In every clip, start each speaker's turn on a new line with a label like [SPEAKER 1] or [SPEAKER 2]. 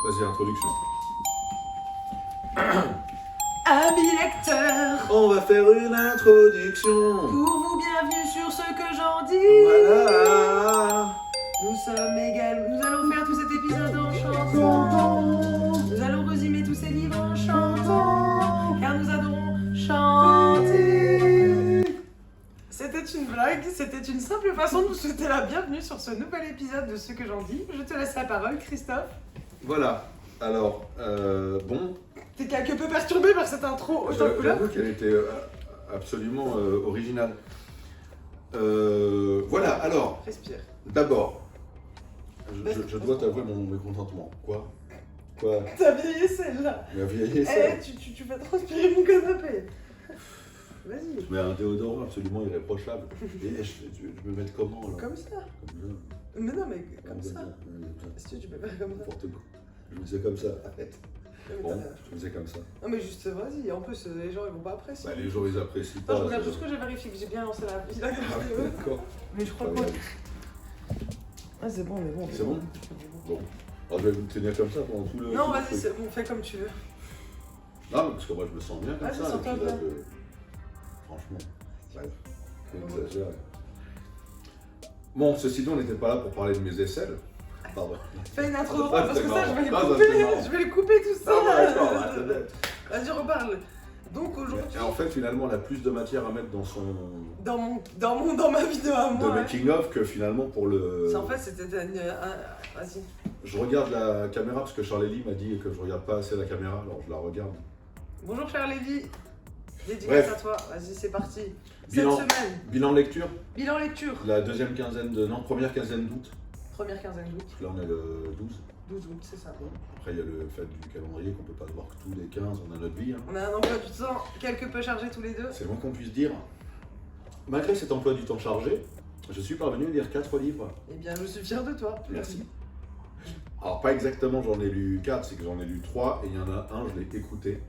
[SPEAKER 1] Vas-y, introduction.
[SPEAKER 2] Amis lecteurs,
[SPEAKER 1] On va faire une introduction.
[SPEAKER 2] pour vous bienvenue sur ce que j'en dis.
[SPEAKER 1] Voilà.
[SPEAKER 2] Nous allons faire tout cet épisode en chantant. Nous allons résumer tous ces livres en chantant, car nous adorons chanter. C'était une blague, c'était une simple façon de vous souhaiter la bienvenue sur ce nouvel épisode de ce que j'en dis. Je te laisse la parole, Christophe.
[SPEAKER 1] Voilà. Alors, bon.
[SPEAKER 2] T'es quelque peu perturbé par cette intro autant de couleurs.
[SPEAKER 1] J'avoue qu'elle était absolument originale. Voilà, alors,
[SPEAKER 2] Respire.
[SPEAKER 1] d'abord, je dois t'avouer mon mécontentement. Quoi?
[SPEAKER 2] T'as vieilli celle-là.
[SPEAKER 1] La vieille
[SPEAKER 2] Eh,
[SPEAKER 1] essai.
[SPEAKER 2] tu vas transpirer mon canapé. Vas-y.
[SPEAKER 1] Je mets un déodorant absolument irréprochable. Et je me mets comment là?
[SPEAKER 2] Comme ça.
[SPEAKER 1] Comme
[SPEAKER 2] Mais non, mais comme ça.
[SPEAKER 1] ça.
[SPEAKER 2] Si tu peux faire comme ça.
[SPEAKER 1] N'importe quoi. Je me faisais comme ça. Arrête.
[SPEAKER 2] Mais
[SPEAKER 1] Bon,
[SPEAKER 2] t'as-
[SPEAKER 1] je me faisais comme ça.
[SPEAKER 2] Non, mais juste, vas-y. En plus, les gens, ils vont pas apprécier.
[SPEAKER 1] Bah, les gens ils apprécient pas.
[SPEAKER 2] Attends, je regarde
[SPEAKER 1] ça.
[SPEAKER 2] juste que j'ai vérifié que j'ai bien lancé la vidéo.
[SPEAKER 1] Ah oui, d'accord.
[SPEAKER 2] Mais je crois que. Ah, c'est bon, on est bon.
[SPEAKER 1] C'est bon? Bon. Alors je vais me tenir comme ça pendant tout le.
[SPEAKER 2] Non,
[SPEAKER 1] tout le
[SPEAKER 2] vas-y,
[SPEAKER 1] truc.
[SPEAKER 2] c'est bon, fais comme tu veux.
[SPEAKER 1] Non, mais parce que moi je me sens bien comme
[SPEAKER 2] Vas-y,
[SPEAKER 1] ça. et
[SPEAKER 2] sens-toi
[SPEAKER 1] puis là,
[SPEAKER 2] bien.
[SPEAKER 1] Franchement, bref, c'est exagéré. Bon, ceci dit, on n'était pas là pour parler de mes aisselles. Pardon.
[SPEAKER 2] Fais une intro
[SPEAKER 1] Ah,
[SPEAKER 2] drôle, parce
[SPEAKER 1] c'est
[SPEAKER 2] que ça, je vais les
[SPEAKER 1] marrant. Ah, ça,
[SPEAKER 2] couper.
[SPEAKER 1] c'est marrant.
[SPEAKER 2] Je vais les couper tout ça.
[SPEAKER 1] Ah, ouais, d'accord, bah, c'est bête.
[SPEAKER 2] Vas-y, reparle. Donc aujourd'hui,
[SPEAKER 1] Et en fait, finalement, on a plus de matière à mettre dans son.
[SPEAKER 2] dans ma vidéo à
[SPEAKER 1] de
[SPEAKER 2] moi.
[SPEAKER 1] making of que finalement pour le.
[SPEAKER 2] En fait, c'était vas-y.
[SPEAKER 1] Je regarde la caméra parce que Charlélie m'a dit que je regarde pas assez la caméra, alors je la regarde.
[SPEAKER 2] Bonjour cher Lévi, dédicace
[SPEAKER 1] Bref.
[SPEAKER 2] à toi, vas-y c'est parti.
[SPEAKER 1] Bilan.
[SPEAKER 2] Cette semaine,
[SPEAKER 1] Bilan lecture,
[SPEAKER 2] bilan lecture,
[SPEAKER 1] la deuxième quinzaine de. Non, première quinzaine d'août.
[SPEAKER 2] première quinzaine d'août,
[SPEAKER 1] Parce que là on est le 12.
[SPEAKER 2] 12 août, c'est ça.
[SPEAKER 1] Après il y a le fait du calendrier qu'on peut pas voir que tous les 15, on a notre vie. Hein.
[SPEAKER 2] On a un emploi du temps quelque peu chargé tous les deux.
[SPEAKER 1] C'est le moins qu'on puisse dire. Malgré cet emploi du temps chargé, je suis parvenu à lire 4 livres.
[SPEAKER 2] Eh bien, je suis fier de toi.
[SPEAKER 1] Merci. Alors pas exactement j'en ai lu 4, c'est que j'en ai lu 3 et il y en a un, je l'ai écouté.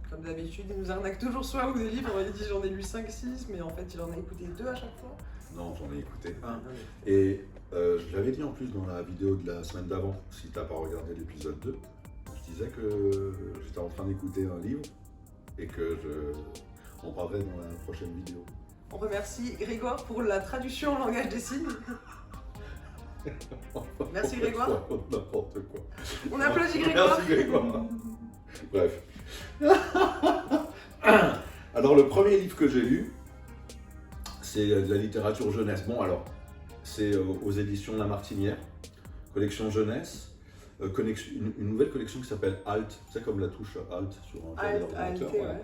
[SPEAKER 2] Comme d'habitude, il nous arnaque toujours soit ou des livres, il dit j'en ai lu 5-6, mais en fait il en a écouté 2 à chaque fois.
[SPEAKER 1] Non, j'en ai écouté un. Et je l'avais dit en plus dans la vidéo de la semaine d'avant, si t'as pas regardé l'épisode 2, je disais que j'étais en train d'écouter un livre et que on parlerait dans la prochaine vidéo.
[SPEAKER 2] On remercie Grégoire pour la traduction en langage des signes. Merci, Grégoire.
[SPEAKER 1] N'importe quoi.
[SPEAKER 2] On applaudit Grégoire.
[SPEAKER 1] Merci Grégoire. Bref. Alors le premier livre que j'ai lu, c'est de la littérature jeunesse. Bon alors, c'est aux éditions La Martinière, collection jeunesse, une nouvelle collection qui s'appelle Alt, c'est comme la touche Alt sur un clavier
[SPEAKER 2] ALT,
[SPEAKER 1] d'ordinateur.
[SPEAKER 2] ouais.
[SPEAKER 1] Voilà.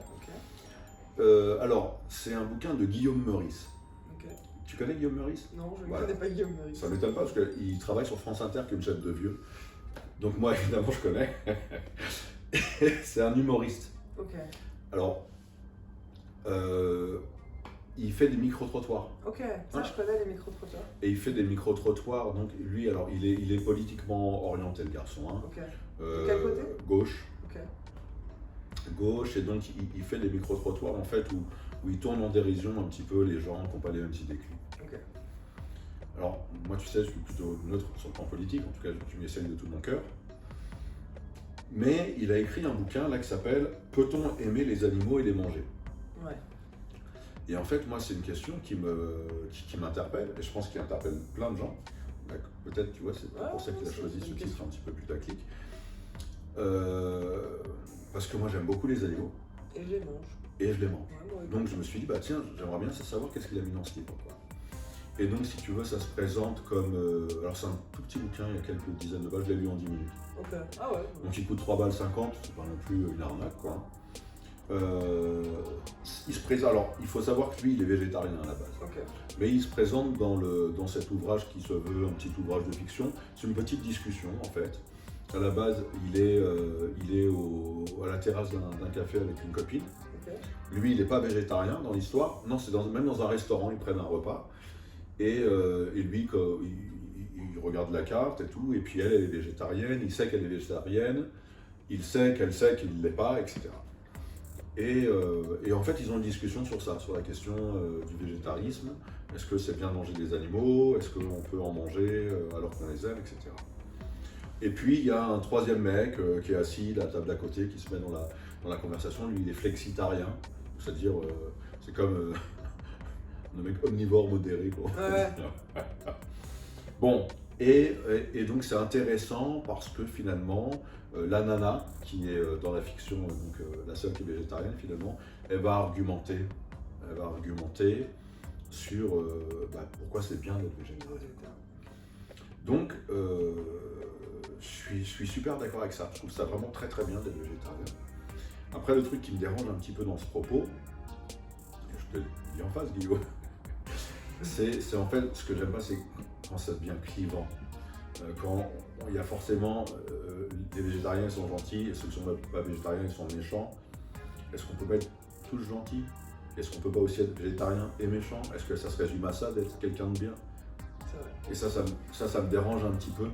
[SPEAKER 2] Ok.
[SPEAKER 1] Alors, c'est un bouquin de Guillaume Meurice.
[SPEAKER 2] Ok.
[SPEAKER 1] Tu connais Guillaume Meurice?
[SPEAKER 2] Non, je ne
[SPEAKER 1] Voilà.
[SPEAKER 2] connais pas Guillaume Meurice.
[SPEAKER 1] Ça m'étonne pas parce qu'il travaille sur France Inter qui est une chaîne de vieux. Donc moi évidemment je connais. C'est un humoriste.
[SPEAKER 2] Ok.
[SPEAKER 1] Alors, il fait des micro-trottoirs.
[SPEAKER 2] Ok, ça je connais les micro-trottoirs.
[SPEAKER 1] Et il fait des micro-trottoirs, donc lui, alors il est politiquement orienté le garçon. Hein.
[SPEAKER 2] Ok. De quel côté?
[SPEAKER 1] Gauche.
[SPEAKER 2] Ok.
[SPEAKER 1] Gauche, et donc il fait des micro-trottoirs en fait où il tourne en dérision un petit peu les gens qui n'ont pas les mêmes idées que lui.
[SPEAKER 2] Ok.
[SPEAKER 1] Alors, moi tu sais, je suis plutôt neutre sur le plan politique, en tout cas je m'y essaye de tout mon cœur. Mais il a écrit un bouquin là qui s'appelle « Peut-on aimer les animaux et les manger ?»
[SPEAKER 2] Ouais.
[SPEAKER 1] Et en fait, moi, c'est une question qui m'interpelle, et je pense qu'il interpelle plein de gens. Peut-être, tu vois, c'est pour ça qu'il a choisi ce titre un petit peu putaclic. Parce que moi, j'aime beaucoup les animaux,
[SPEAKER 2] Et je les mange.
[SPEAKER 1] et je les mange.
[SPEAKER 2] Ouais, moi,
[SPEAKER 1] Donc, je me suis dit, bah tiens, j'aimerais bien savoir qu'est-ce qu'il a mis dans ce livre, quoi. Et donc, si tu veux, ça se présente comme... alors, c'est un tout petit bouquin, il y a quelques dizaines de pages, je l'ai lu en 10 minutes.
[SPEAKER 2] Ok. Ah ouais.
[SPEAKER 1] Donc, il coûte 3,50 balles, c'est pas non plus une arnaque, quoi. Il se présente, alors il faut savoir que lui il est végétarien à la base,
[SPEAKER 2] Ok.
[SPEAKER 1] mais il se présente dans cet ouvrage qui se veut un petit ouvrage de fiction. C'est une petite discussion en fait. À la base il est à la terrasse d'un café avec une copine.
[SPEAKER 2] Ok.
[SPEAKER 1] Lui il n'est pas végétarien dans l'histoire, non c'est même dans un restaurant, ils prennent un repas et lui il regarde la carte et tout, et puis elle est végétarienne, il sait qu'elle est végétarienne, il sait qu'elle sait qu'il ne l'est pas, etc. Et en fait, ils ont une discussion sur ça, sur la question du végétarisme. Est-ce que c'est bien de manger des animaux? Est-ce qu'on peut en manger alors qu'on les aime, etc. Et puis il y a un troisième mec qui est assis à la table d'à côté, qui se met dans la conversation. Lui, il est flexitarien, c'est-à-dire c'est comme un mec omnivore modéré, quoi.
[SPEAKER 2] Ouais.
[SPEAKER 1] Bon, et donc c'est intéressant parce que finalement, la nana, qui est dans la fiction, donc la seule qui est végétarienne finalement, elle va argumenter sur pourquoi c'est bien d'être végétarien. Donc, je suis super d'accord avec ça. Je trouve ça vraiment très très bien d'être végétarien. Après, le truc qui me dérange un petit peu dans ce propos, et je te le dis en face, Guillaume, c'est en fait, ce que j'aime pas, c'est quand ça devient clivant. Quand il y a forcément les végétariens ils sont gentils et ceux qui ne sont pas végétariens ils sont méchants. Est-ce qu'on peut pas être tous gentils? Est-ce qu'on peut pas aussi être végétarien et méchant? Est-ce que ça se résume à ça d'être quelqu'un de bien? Et ça me dérange un petit peu.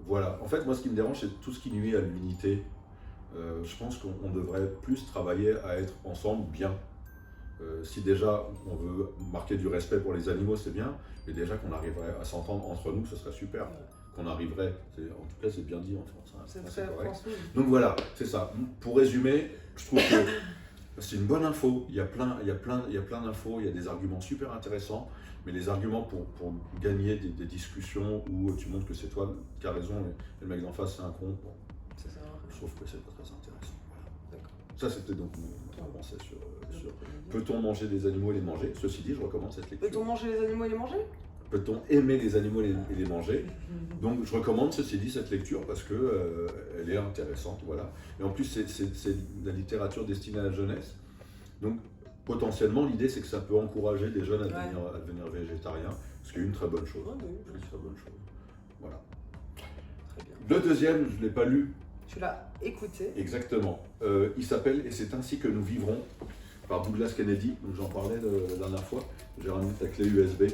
[SPEAKER 1] Voilà. En fait, moi, ce qui me dérange, c'est tout ce qui nuit à l'unité. Je pense qu'on devrait plus travailler à être ensemble bien. Si déjà on veut marquer du respect pour les animaux, c'est bien, mais déjà qu'on arriverait à s'entendre entre nous, ce serait super. Qu'on arriverait, en tout cas c'est bien dit en France. Hein,
[SPEAKER 2] c'est correct.
[SPEAKER 1] Donc voilà, c'est ça. Pour résumer, je trouve que c'est une bonne info. Il y a plein d'infos, il y a des arguments super intéressants, mais les arguments pour gagner des discussions où tu montres que c'est toi qui as raison et le mec d'en face c'est un con, bon, je trouve que c'est pas très intéressant. Voilà. Ça c'était donc mon pensée sur peut-on manger des animaux et les manger? Ceci dit, je recommande cette lecture.
[SPEAKER 2] Peut-on manger les animaux et les manger?
[SPEAKER 1] Peut-on aimer les animaux et les manger? Donc je recommande, ceci dit, cette lecture parce que elle est intéressante, voilà. Et en plus, c'est de la littérature destinée à la jeunesse. Donc potentiellement, l'idée, c'est que ça peut encourager des jeunes à devenir végétariens, ce qui est une très bonne chose. Une très bonne chose. Voilà.
[SPEAKER 2] Très bien.
[SPEAKER 1] Le deuxième, je ne l'ai pas lu.
[SPEAKER 2] Tu l'as écouté.
[SPEAKER 1] Exactement. Il s'appelle « Et c'est ainsi que nous vivrons » par Douglas Kennedy, donc j'en parlais la dernière fois. J'ai ramené ta clé USB.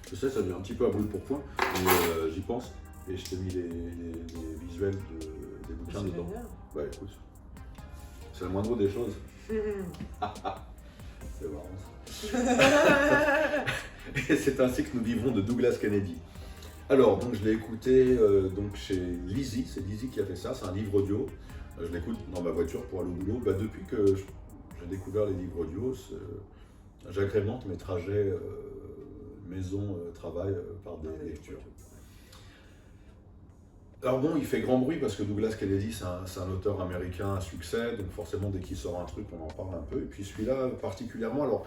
[SPEAKER 1] Je sais, ça devient un petit peu à brûle pour point, mais j'y pense. Et je t'ai mis les visuels des bouquins dedans.
[SPEAKER 2] Génial.
[SPEAKER 1] Bah écoute, c'est la moindre des choses. C'est marrant ça. Et c'est ainsi que nous vivrons de Douglas Kennedy. Alors, donc je l'ai écouté donc chez Lizzie, c'est Lizzie qui a fait ça, c'est un livre audio. Je l'écoute dans ma voiture pour aller au boulot. Depuis que j'ai découvert les livres audio, j'agrémente mes trajets maison-travail par des lectures. Alors bon, il fait grand bruit parce que Douglas Kennedy, c'est un auteur américain à succès, donc forcément dès qu'il sort un truc, on en parle un peu. Et puis celui-là particulièrement, alors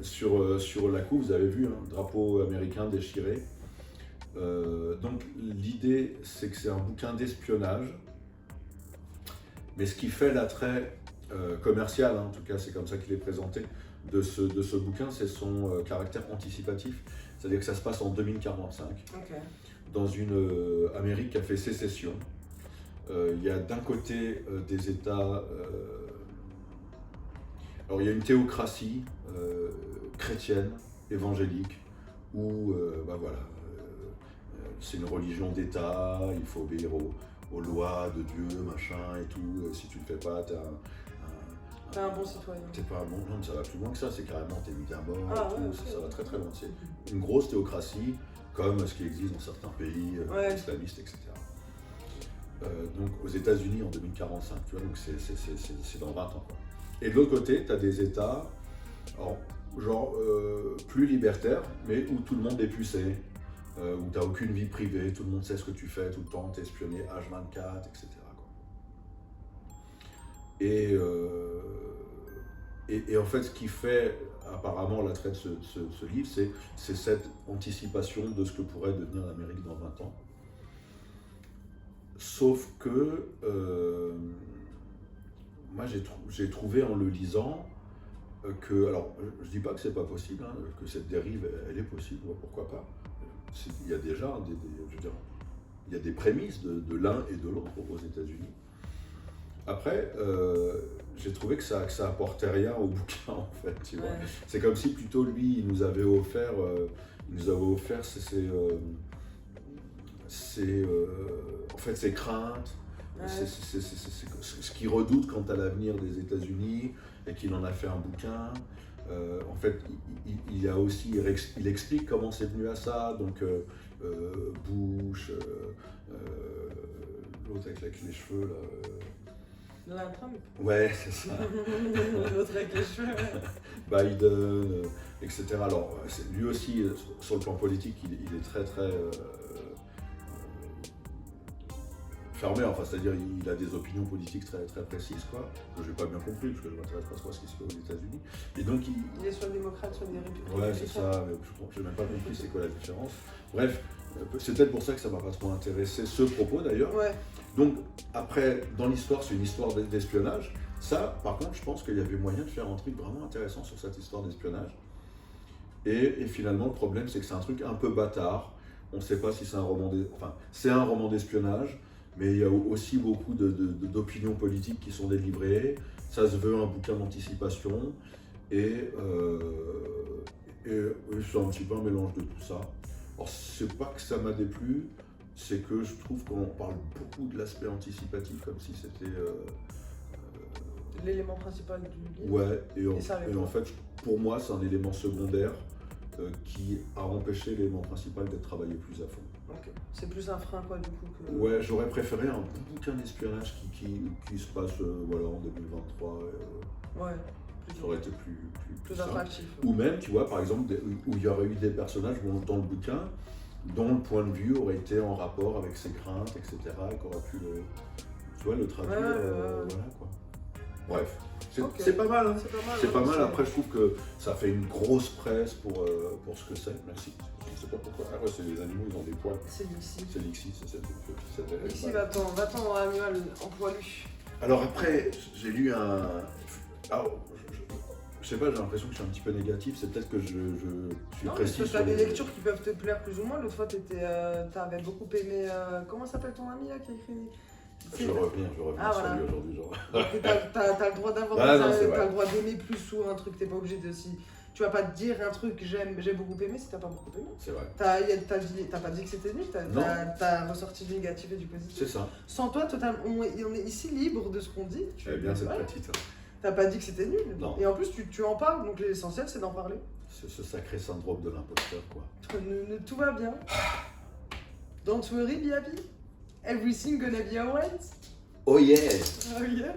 [SPEAKER 1] sur la couve, vous avez vu, hein, drapeau américain déchiré. Donc l'idée, c'est que c'est un bouquin d'espionnage, mais ce qui fait l'attrait commercial, hein, en tout cas c'est comme ça qu'il est présenté, de ce bouquin, c'est son caractère anticipatif, c'est-à-dire que ça se passe en 2045, dans une Amérique qui a fait sécession. Il y a d'un côté des États, alors il y a une théocratie chrétienne, évangélique, où voilà, c'est une religion d'État, il faut obéir aux lois de Dieu, machin et tout. Si tu le fais pas, t'es
[SPEAKER 2] un bon citoyen.
[SPEAKER 1] T'es pas un bon, non, ça va plus loin que ça, c'est carrément t'es mis à mort, ça va très très loin. C'est une grosse théocratie, comme ce qui existe dans certains pays islamistes, etc. Donc aux États-Unis en 2045, tu vois, donc c'est dans 20 ans, quoi. Et de l'autre côté, tu as des États, alors, genre plus libertaires, mais où tout le monde est pucé, où tu n'as aucune vie privée, tout le monde sait ce que tu fais tout le temps, tu es espionné H24, etc. Et en fait, ce qui fait apparemment l'attrait de ce livre, c'est cette anticipation de ce que pourrait devenir l'Amérique dans 20 ans. Sauf que moi j'ai trouvé en le lisant que, alors je dis pas que c'est pas possible, hein, que cette dérive elle est possible, pourquoi pas. Il y a déjà je veux dire, il y a des prémices de l'un et de l'autre aux États-Unis. Après, j'ai trouvé que ça apportait rien au bouquin en fait. Tu vois. C'est comme si plutôt lui, il nous avait offert ses craintes, ce qu'il redoute quant à l'avenir des États-Unis et qu'il en a fait un bouquin. En fait, il explique comment c'est venu à ça. Donc, Bush, l'autre avec les cheveux là.
[SPEAKER 2] Donald Trump.
[SPEAKER 1] Ouais, c'est ça.
[SPEAKER 2] L'autre avec les cheveux.
[SPEAKER 1] Biden, etc. Alors, lui aussi, sur le plan politique, il est très fermé, enfin, c'est-à-dire il a des opinions politiques très précises, quoi, que j'ai pas bien compris, parce que je m'intéresse pas trop à ce qui se fait aux États-Unis. Et donc,
[SPEAKER 2] il est soit démocrate, soit des républicains.
[SPEAKER 1] Ouais, c'est ça, mais je n'ai même pas compris c'est quoi la différence. Bref, c'est peut-être pour ça que ça m'a pas trop intéressé, ce propos d'ailleurs.
[SPEAKER 2] Ouais.
[SPEAKER 1] Donc, après, dans l'histoire, c'est une histoire d'espionnage. Ça, par contre, je pense qu'il y avait moyen de faire un truc vraiment intéressant sur cette histoire d'espionnage. Et finalement, le problème, c'est que c'est un truc un peu bâtard. On ne sait pas si c'est un roman enfin, c'est un roman d'espionnage, mais il y a aussi beaucoup d'opinions politiques qui sont délivrées. Ça se veut un bouquin d'anticipation. Et c'est un petit peu un mélange de tout ça. Alors, c'est pas que ça m'a déplu, c'est que je trouve qu'on parle beaucoup de l'aspect anticipatif, comme si c'était...
[SPEAKER 2] l'élément principal du livre.
[SPEAKER 1] Ouais, et en fait, pour moi, c'est un élément secondaire qui a empêché l'élément principal d'être travaillé plus à fond.
[SPEAKER 2] Okay. C'est plus un frein, quoi, du coup. Que...
[SPEAKER 1] Ouais, j'aurais préféré un bouquin d'espionnage qui se passe voilà, en 2023.
[SPEAKER 2] Ouais.
[SPEAKER 1] Ça aurait été plus
[SPEAKER 2] attractif.
[SPEAKER 1] Ou même, tu vois, par exemple, où il y aurait eu des personnages dans le bouquin dont le point de vue aurait été en rapport avec ses craintes, etc., et qu'on aurait pu le traduire. Voilà, quoi. Bref, c'est pas mal. Hein. C'est pas mal. Après, je trouve que ça fait une grosse presse pour ce que c'est. Merci. Je sais pas pourquoi. Ah ouais, c'est les animaux, ils ont des poils.
[SPEAKER 2] C'est Lixi.
[SPEAKER 1] C'est Lixi, c'est
[SPEAKER 2] Lixi, va-t'en animal en poilu.
[SPEAKER 1] Alors après, j'ai lu un... Alors, je sais pas, j'ai l'impression que je suis un petit peu négatif, c'est peut-être que je suis précis.
[SPEAKER 2] Tu as des lectures qui peuvent te plaire plus ou moins. L'autre fois, t'avais beaucoup aimé... comment s'appelle ton ami là qui a écrit?
[SPEAKER 1] Je reviens sur lui aujourd'hui. Genre.
[SPEAKER 2] T'as le droit d'avoir t'as le droit d'aimer plus ou un truc, t'es pas obligé de... Si, tu vas pas te dire un truc j'ai beaucoup aimé si t'as pas beaucoup aimé.
[SPEAKER 1] C'est vrai.
[SPEAKER 2] T'as pas dit que c'était nul, t'as ressorti du négatif et du positif.
[SPEAKER 1] C'est ça.
[SPEAKER 2] Sans toi, on est ici libre de ce qu'on dit.
[SPEAKER 1] Eh bien, cette petite.
[SPEAKER 2] T'as pas dit que c'était nul.
[SPEAKER 1] Non.
[SPEAKER 2] Et en plus, tu en parles, donc l'essentiel, c'est d'en parler.
[SPEAKER 1] C'est ce sacré syndrome de l'imposteur, quoi.
[SPEAKER 2] Tout va bien. Don't worry, be happy. Everything gonna be alright.
[SPEAKER 1] Oh yeah.
[SPEAKER 2] Oh yeah.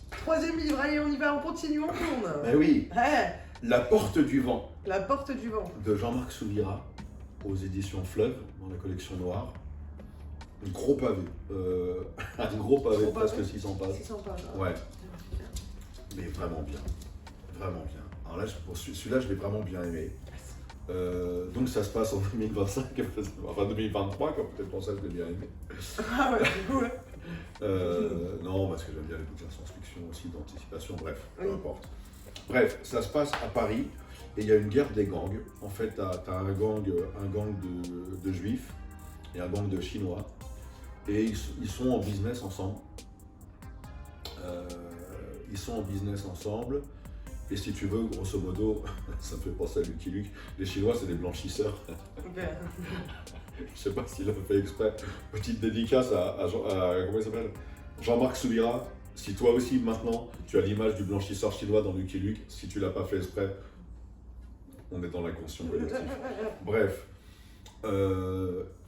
[SPEAKER 2] Troisième livre, allez, on y va, on continue, on tourne.
[SPEAKER 1] Ben oui.
[SPEAKER 2] Ouais.
[SPEAKER 1] La porte du vent.
[SPEAKER 2] La porte du vent.
[SPEAKER 1] De Jean-Marc Souvira, aux éditions Fleuve, dans la collection Noire. Un gros pavé. Un gros pavé de presque 600 pages.
[SPEAKER 2] 600 pages.
[SPEAKER 1] Ouais. Mais vraiment bien. Vraiment bien. Alors là, pour celui-là, je l'ai vraiment bien aimé. Donc ça se passe en 2025, enfin 2023, comme peut-être pour ça je l'ai bien aimé.
[SPEAKER 2] Ah ouais,
[SPEAKER 1] non, parce que j'aime bien les bouquins de science-fiction aussi, d'anticipation, bref, peu
[SPEAKER 2] oui.
[SPEAKER 1] importe. Bref, ça se passe à Paris et il y a une guerre des gangs. En fait, t'as un gang de juifs et un gang de chinois et ils sont en business ensemble. Et si tu veux, grosso modo, ça me fait penser à Lucky Luke, les Chinois c'est des blanchisseurs.
[SPEAKER 2] Okay.
[SPEAKER 1] Je sais pas s'il a fait exprès. Petite dédicace à comment il s'appelle, Jean-Marc Souvira. Si toi aussi maintenant tu as l'image du blanchisseur chinois dans Lucky Luke, si tu l'as pas fait exprès, on est dans l'inconscient collectif. Bref.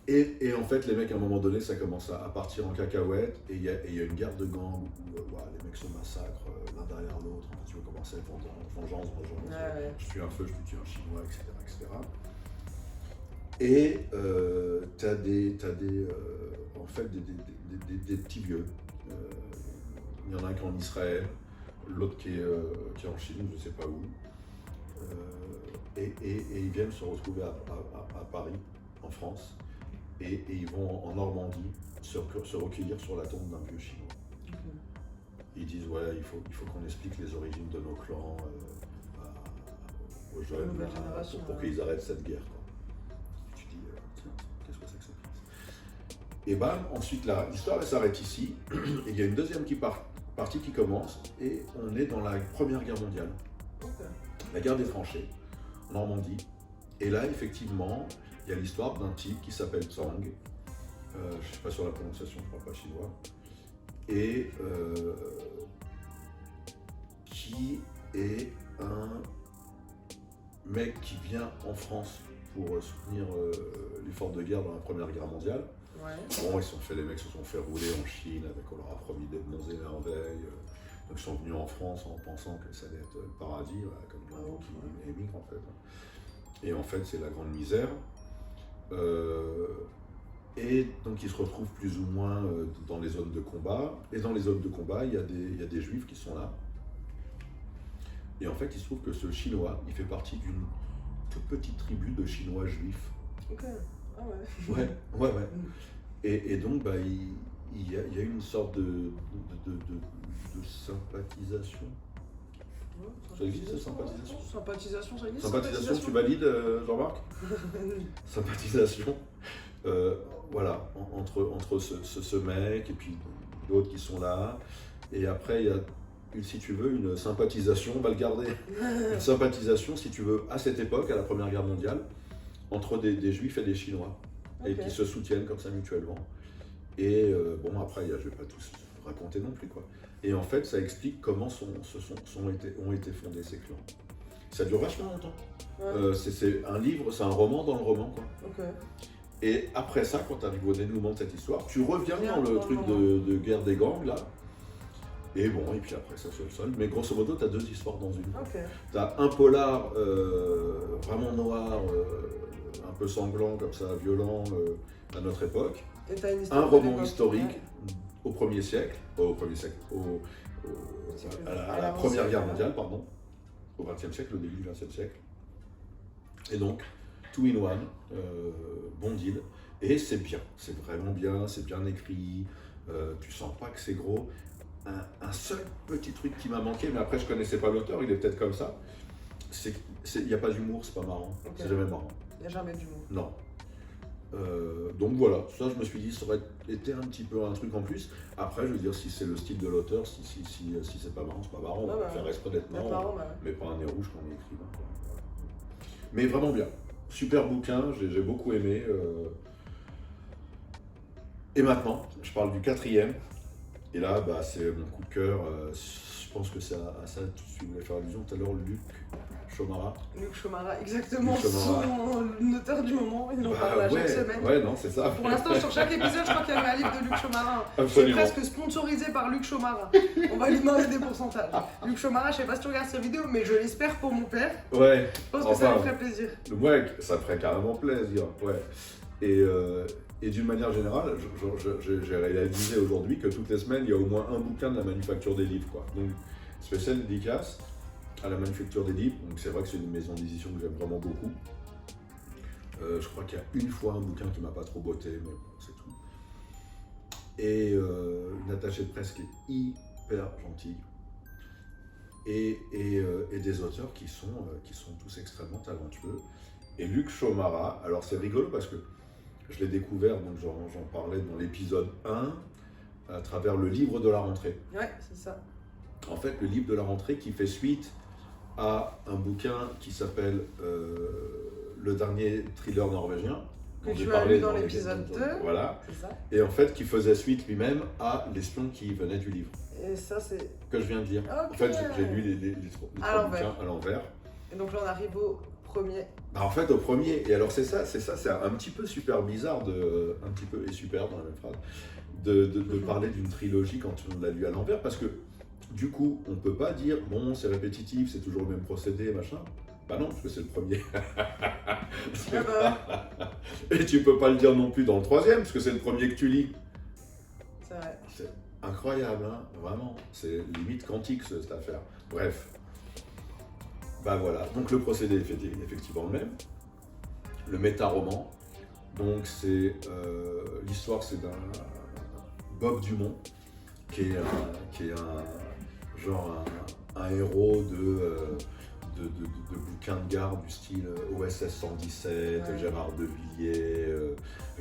[SPEAKER 1] Et en fait, les mecs, à un moment donné, ça commence à partir en cacahuète et il y a une guerre de gangs où les mecs se massacrent l'un derrière l'autre. Enfin, tu veux commencer à vengeance.
[SPEAKER 2] Ouais.
[SPEAKER 1] Je tue un feu, je tue un chinois, etc. Et t'as en fait des petits vieux. Il y en a un qui est en Israël, l'autre qui est en Chine, je ne sais pas où. Et ils viennent se retrouver à Paris, en France. Et ils vont en Normandie se recueillir sur la tombe d'un vieux chinois. Ils disent ouais, il faut qu'on explique les origines de nos clans aux jeunes pour qu'ils arrêtent cette guerre. Quoi. Tu dis tiens, qu'est-ce que c'est que ça? Et bam, ensuite l'histoire elle s'arrête ici. Et il y a une deuxième partie qui commence et on est dans la Première Guerre mondiale.
[SPEAKER 2] Okay.
[SPEAKER 1] La guerre des tranchées en Normandie. Et là effectivement, il y a l'histoire d'un type qui s'appelle Zhang, je ne suis pas sur la prononciation, je ne parle pas chinois, et qui est un mec qui vient en France pour soutenir l'effort de guerre dans la Première Guerre mondiale.
[SPEAKER 2] Ouais.
[SPEAKER 1] Bon, les mecs se sont fait rouler en Chine, on leur a promis des monts et merveilles. Donc ils sont venus en France en pensant que ça allait être le paradis, voilà, comme plein de gens qui émigrent en fait. Et en fait, c'est la grande misère. Et donc ils se retrouvent plus ou moins dans les zones de combat. Et dans les zones de combat, il y a des juifs qui sont là. Et en fait, il se trouve que ce Chinois, il fait partie d'une toute petite tribu de Chinois juifs.
[SPEAKER 2] Ok. Ah ouais.
[SPEAKER 1] Ouais. Et donc, bah, il y a une sorte de sympathisation.
[SPEAKER 2] Ouais,
[SPEAKER 1] Ça existe, sympathisation?
[SPEAKER 2] Sympathisation, ça existe.
[SPEAKER 1] Sympathisation, tu valides, Jean-Marc? Sympathisation, voilà, entre ce mec et puis d'autres qui sont là. Et après, il y a, si tu veux, une sympathisation, on va le garder. Une sympathisation, si tu veux, à cette époque, à la Première Guerre mondiale, entre des Juifs et des Chinois. Et qui se soutiennent comme ça mutuellement. Et bon, après, je ne vais pas tous raconter non plus, quoi. Et en fait, ça explique comment ont été fondés ces clans. Ça dure vachement longtemps. Ouais. C'est un livre, c'est un roman dans le roman, quoi.
[SPEAKER 2] Okay.
[SPEAKER 1] Et après ça, quand tu arrives au dénouement de cette histoire, tu reviens dans le truc de guerre des gangs, là. Et bon, et puis après, ça se solde. Mais grosso modo, tu as 2 histoires dans une.
[SPEAKER 2] Okay.
[SPEAKER 1] Tu as un polar vraiment noir, un peu sanglant, comme ça, violent, à notre époque. Un roman historique au 1er siècle, à la Première Guerre mondiale, pardon, au XXe siècle, au début du XXe siècle. Et donc, two in one, bon deal. Et c'est bien, c'est vraiment bien, c'est bien écrit, tu sens pas que c'est gros. Un seul petit truc qui m'a manqué, mais après je connaissais pas l'auteur, il est peut-être comme ça, il n'y a pas d'humour, c'est pas marrant, okay. C'est jamais marrant.
[SPEAKER 2] Il n'y a jamais d'humour.
[SPEAKER 1] Non. Donc voilà, ça je me suis dit, ça aurait été un petit peu un truc en plus. Après, je veux dire, si c'est le style de l'auteur, si c'est pas marrant, c'est pas marrant, on va faire exprès d'être marrant, mais pas un nez rouge quand on écrit. Mais vraiment bien. Super bouquin, j'ai beaucoup aimé. Et maintenant, je parle du 4e. Et là, bah, c'est mon coup de cœur. Je pense que c'est à ça que tu voulais faire allusion tout à l'heure, Luc Chomara.
[SPEAKER 2] Luc Chomara, exactement, son auteur du moment, il en parle à chaque semaine.
[SPEAKER 1] Ouais, non, c'est ça.
[SPEAKER 2] Pour l'instant, sur chaque épisode, je crois qu'il y a un livre de Luc Chomara. C'est presque sponsorisé par Luc Chomara. On va lui demander des pourcentages. Luc Chomara, je sais pas si tu regardes cette vidéo, mais je l'espère pour mon père.
[SPEAKER 1] Ouais.
[SPEAKER 2] Je pense que ça lui ferait plaisir.
[SPEAKER 1] Ouais, ça ferait carrément plaisir, ouais. Et d'une manière générale, j'ai réalisé aujourd'hui que toutes les semaines, il y a au moins un bouquin de la Manufacture des livres, quoi. Donc, spécial dédicace à la Manufacture des livres. Donc, c'est vrai que c'est une maison d'édition que j'aime vraiment beaucoup. Je crois qu'il y a une fois un bouquin qui m'a pas trop botté, mais bon, c'est tout. Et une attachée de presse qui est hyper gentille. Et des auteurs qui sont tous extrêmement talentueux. Et Luc Chomara, alors c'est rigolo parce que je l'ai découvert, donc j'en parlais dans l'épisode 1, à travers le livre de la rentrée.
[SPEAKER 2] Ouais, c'est ça.
[SPEAKER 1] En fait, le livre de la rentrée qui fait suite à un bouquin qui s'appelle Le dernier thriller norvégien.
[SPEAKER 2] Que tu as lu dans l'épisode 2.
[SPEAKER 1] Voilà.
[SPEAKER 2] C'est ça.
[SPEAKER 1] Et en fait, qui faisait suite lui-même à L'espion qui venait du livre.
[SPEAKER 2] Et ça, c'est.
[SPEAKER 1] Que je viens de dire. Okay. En fait, j'ai lu les trois bouquins à l'envers.
[SPEAKER 2] Et donc là, on arrive au premier.
[SPEAKER 1] Bah, en fait, au premier. Et alors, c'est un petit peu super bizarre, un petit peu et super dans la même phrase, de parler d'une trilogie quand on l'a lu à l'envers, parce que du coup, on peut pas dire, bon, c'est répétitif, c'est toujours le même procédé, machin. Bah non, parce que c'est le premier. Et tu peux pas le dire non plus dans le 3e, parce que c'est le premier que tu lis.
[SPEAKER 2] C'est vrai.
[SPEAKER 1] C'est incroyable, hein, vraiment. C'est limite quantique, cette affaire. Bref. Bah voilà, donc le procédé est effectivement le même. Le méta-roman, donc c'est l'histoire, c'est d'un Bob Dumont, qui est un héros de bouquins de garde du style OSS 117, ouais. Gérard de Villiers,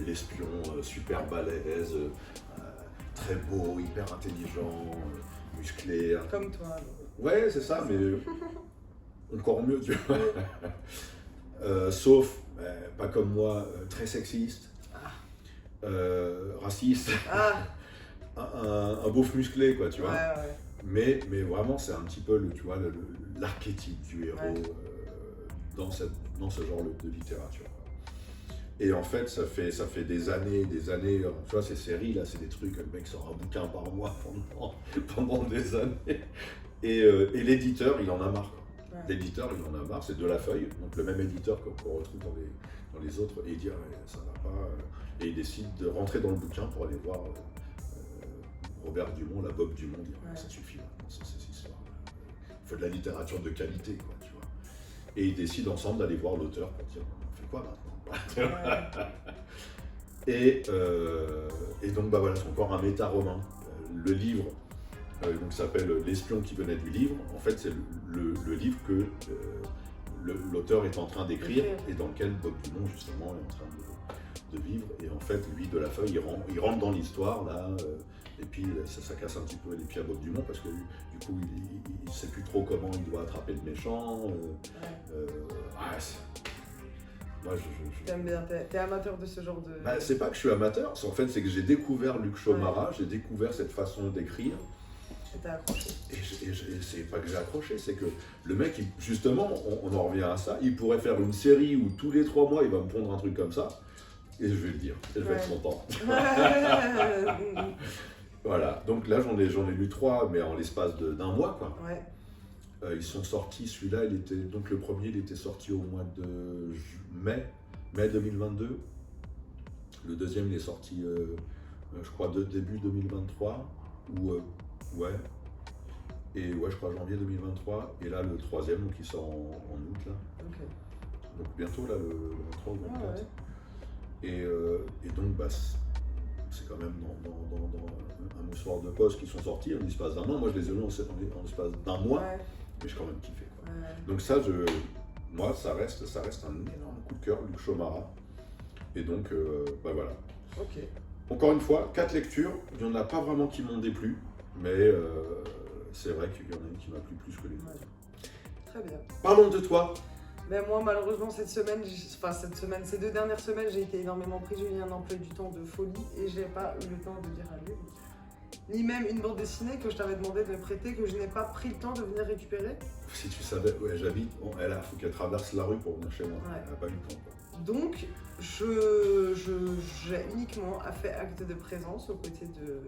[SPEAKER 1] l'espion super balèze, très beau, hyper intelligent, musclé.
[SPEAKER 2] Comme toi.
[SPEAKER 1] Ouais, c'est ça, mais encore mieux, tu vois. Sauf, pas comme moi, très sexiste, raciste, un beauf musclé, quoi, tu vois.
[SPEAKER 2] Ouais.
[SPEAKER 1] Mais vraiment, c'est un petit peu l'archétype du héros dans ce genre de littérature. Et en fait, ça fait des années, tu vois, ces séries là, c'est des trucs, le mec sort un bouquin par mois pendant des années. Et l'éditeur, il en a marre. Ouais. L'éditeur, il en a marre, c'est De La Feuille, donc le même éditeur qu'on retrouve dans les autres, et il dit ça va pas. Et il décide de rentrer dans le bouquin pour aller voir Robert Dumont, la Bob Dumont, dire ça suffit maintenant, c'est cette histoire. Il faut de la littérature de qualité, quoi, tu vois. Et ils décident ensemble d'aller voir l'auteur pour dire on fait quoi maintenant. Et donc voilà, c'est encore un méta-roman. Le livre donc s'appelle L'espion qui venait du livre. En fait, c'est le livre que l'auteur est en train d'écrire et dans lequel Bob Dumont justement est en train de vivre. Et en fait, lui, De La Feuille, il rentre dans l'histoire là. Et puis ça casse un petit peu les pieds à Bob Dumont parce que du coup, il ne sait plus trop comment il doit attraper le méchant. Moi,
[SPEAKER 2] T'aimes bien, t'es amateur de ce genre de...
[SPEAKER 1] c'est pas que je suis amateur, c'est que j'ai découvert Luc Chomara, j'ai découvert cette façon d'écrire.
[SPEAKER 2] Et t'as accroché.
[SPEAKER 1] Et c'est pas que j'ai accroché, c'est que le mec, justement, on en revient à ça, il pourrait faire une série où tous les 3 mois, il va me prendre un truc comme ça, et je vais le dire, et je vais être content. Voilà, donc là, j'en ai lu 3, mais en l'espace d'un mois, quoi.
[SPEAKER 2] Ouais.
[SPEAKER 1] Ils sont sortis, celui-là, donc le premier, il était sorti au mois de mai 2022. Le deuxième, il est sorti, je crois, début 2023, et je crois janvier 2023. Et là, le troisième, donc il sort en août, là.
[SPEAKER 2] Okay.
[SPEAKER 1] Donc bientôt, là, le 23 ou 24. Et donc, c'est quand même dans un moussoir de poste qui sont sortis en l'espace d'un an. Moi, je les ai lus en l'espace d'un mois. Ouais. Mais j'ai quand même kiffé, quoi. Ouais. Donc ça, moi, ça reste un énorme coup de cœur, Luc Chomara. Et donc, voilà.
[SPEAKER 2] Ok.
[SPEAKER 1] Encore une fois, 4 lectures. Il n'y en a pas vraiment qui m'ont déplu, mais c'est vrai qu'il y en a une qui m'a plu plus que les autres.
[SPEAKER 2] Ouais. Très bien.
[SPEAKER 1] Parlons de toi.
[SPEAKER 2] Mais moi, malheureusement, ces 2 dernières semaines, j'ai été énormément prise. J'ai eu un emploi du temps de folie et j'ai pas eu le temps de lire un livre. Ni même une bande dessinée que je t'avais demandé de me prêter, que je n'ai pas pris le temps de venir récupérer.
[SPEAKER 1] Si tu savais, j'habite, il faut qu'elle traverse la rue pour venir chez moi. Ouais. Elle n'a pas eu le temps.
[SPEAKER 2] Donc, j'ai uniquement fait acte de présence aux côtés de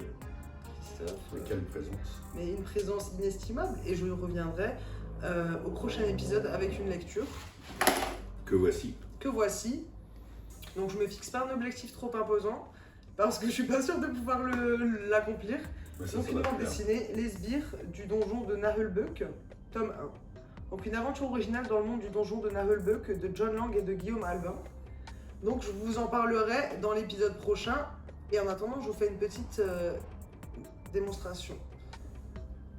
[SPEAKER 2] Christophe.
[SPEAKER 1] Mais quelle présence?
[SPEAKER 2] Mais une présence inestimable, et je reviendrai au prochain épisode avec une lecture.
[SPEAKER 1] Que voici.
[SPEAKER 2] Donc, je me fixe pas un objectif trop imposant. Parce que je suis pas sûre de pouvoir l'accomplir. Donc une bande dessinée, Les Sbires du donjon de Nahulbuck, tome 1. Donc une aventure originale dans le monde du donjon de Nahulbuck de John Lang et de Guillaume Albin. Donc je vous en parlerai dans l'épisode prochain. Et en attendant, je vous fais une petite démonstration.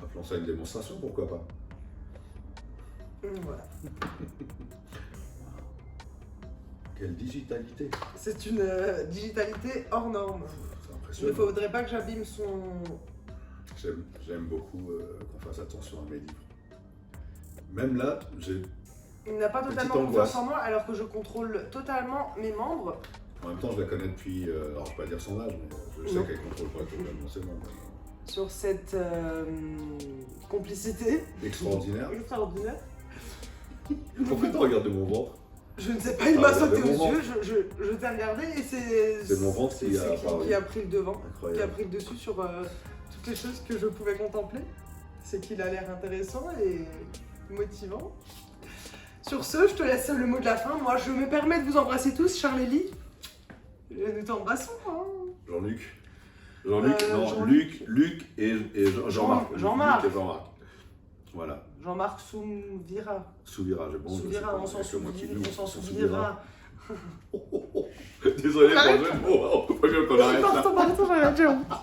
[SPEAKER 1] Appelons ça une démonstration, pourquoi pas.
[SPEAKER 2] Voilà.
[SPEAKER 1] Quelle digitalité!
[SPEAKER 2] C'est une digitalité hors norme.
[SPEAKER 1] C'est impressionnant.
[SPEAKER 2] Il ne faudrait pas que j'abîme son...
[SPEAKER 1] J'aime beaucoup qu'on fasse attention à mes livres. Même là, j'ai...
[SPEAKER 2] Il n'a pas totalement confiance en moi alors que je contrôle totalement mes membres.
[SPEAKER 1] En même temps, je la connais depuis... alors, je ne vais pas dire son âge, mais je sais qu'elle contrôle pas totalement ses membres.
[SPEAKER 2] Sur cette complicité...
[SPEAKER 1] Extraordinaire.
[SPEAKER 2] Extraordinaire.
[SPEAKER 1] Pourquoi tu regardes mon ventre?
[SPEAKER 2] Je ne sais pas, il m'a sauté aux yeux, je t'ai regardé et
[SPEAKER 1] c'est mon ventre qui
[SPEAKER 2] a pris le devant,
[SPEAKER 1] incroyable.
[SPEAKER 2] Qui a pris le dessus sur toutes les choses que je pouvais contempler. C'est qu'il a l'air intéressant et motivant. Sur ce, je te laisse le mot de la fin. Moi, je me permets de vous embrasser tous, Charlélie. Nous t'embrassons. Hein.
[SPEAKER 1] Jean-Luc. Luc et Jean-Marc.
[SPEAKER 2] Jean-Marc.
[SPEAKER 1] Voilà.
[SPEAKER 2] Jean-Marc Souvira.
[SPEAKER 1] Souvira, j'ai bon.
[SPEAKER 2] Souvira, on s'en souviendra.
[SPEAKER 1] Désolé pour le jeu de mots, on peut pas mieux qu'on arrête là.